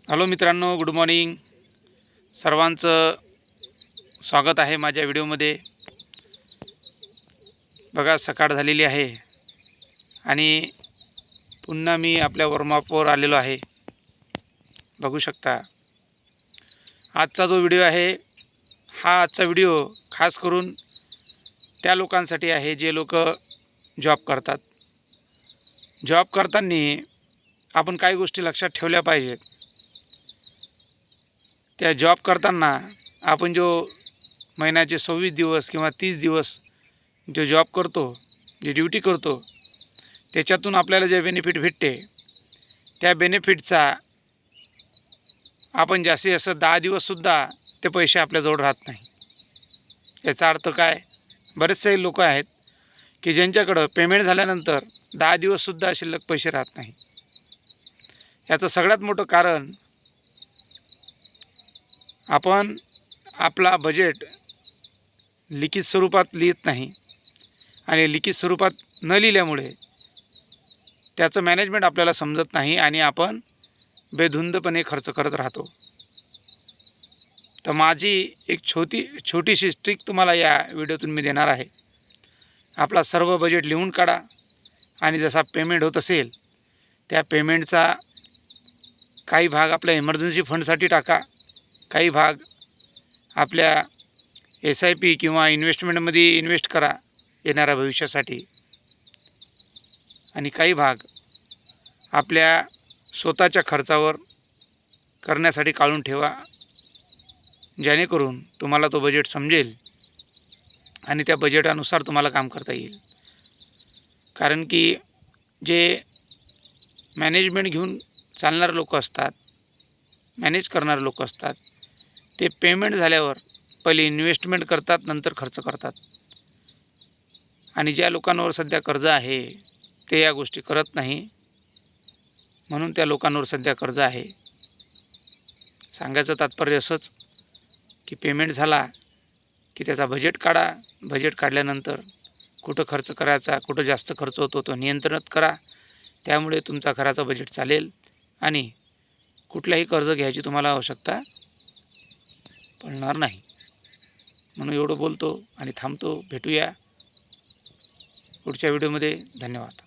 Hello मित्रांनो, good morning. सर्वांचं स्वागत आहे माझ्या व्हिडिओमध्ये. बघा, सकाळ झालेली आहे आणि पुन्हा मी आपल्या वॉर्मअपवर आलेलो आहे. बघू शकता आजचा जो व्हिडिओ आहे, हा आजचा व्हिडिओ खास करून त्या लोकांसाठी आहे जे लोक जॉब करतात. जॉब करताना आपण काही गोष्टी लक्षात ठेवल्या पाहिजेत. त्या जॉब करताना आपण जो महिन्याचे 26 दिवस किंवा 30 दिवस जो जॉब करतो, जी ड्युटी करतो, त्याच्यातून आपल्याला जे बेनिफिट भेटते, त्या बेनिफिटचा आपण जास्तीत जास्त 10 दिवससुद्धा ते पैसे आपल्याजवळ राहत नाही. याचा अर्थ काय? बरेचसे लोक आहेत की ज्यांच्याकडं पेमेंट झाल्यानंतर 10 दिवससुद्धा शिल्लक पैसे राहत नाही. याचं सगळ्यात मोठं कारण आपण आपला बजेट लिखित स्वरूपात लिहित नाही आणि लिखित स्वरूपात न लिहिल्यामुळे त्याचं मॅनेजमेंट आपल्याला समजत नाही आणि आपण बेधुंदपणे खर्च करत राहतो. तर माझी एक छोटीशी ट्रिक तुम्हाला या व्हिडिओतून मी देणार आहे. आपला सर्व बजेट लिहून काढा आणि जसा पेमेंट होत असेल त्या पेमेंटचा काही भाग आपल्या इमर्जन्सी फंडसाठी टाका, काही भाग आपल्या SIP किंवा इन्व्हेस्टमेंटमध्ये इन्व्हेस्ट करा येणाऱ्या भविष्यासाठी, आणि काही भाग आपल्या स्वतःच्या खर्चावर करण्यासाठी काढून ठेवा, जेणेकरून तुम्हाला तो बजेट समजेल आणि त्या बजेटानुसार तुम्हाला काम करता येईल. कारण की जे मॅनेजमेंट घेऊन चालणारे लोक असतात, मॅनेज करणारे लोक असतात, ते पेमेंट झाल्यावर पहिले इन्व्हेस्टमेंट करतात, नंतर खर्च करतात. आणि ज्या लोकांवर सध्या कर्ज आहे ते या गोष्टी करत नाही, म्हणून त्या लोकांवर सध्या कर्ज आहे. सांगायचं तात्पर्य असंच की पेमेंट झाला की त्याचा बजेट काढा. बजेट काढल्यानंतर कुठं खर्च करायचा, कुठं जास्त खर्च होतो तो नियंत्रणात करा. त्यामुळे तुमचा घराचा बजेट चालेल आणि कुठल्याही कर्ज घ्यायची तुम्हाला आवश्यकता पडणार नाही. म्हणून एवढं बोलतो आणि थांबतो. भेटूया पुढच्या व्हिडिओमध्ये. धन्यवाद.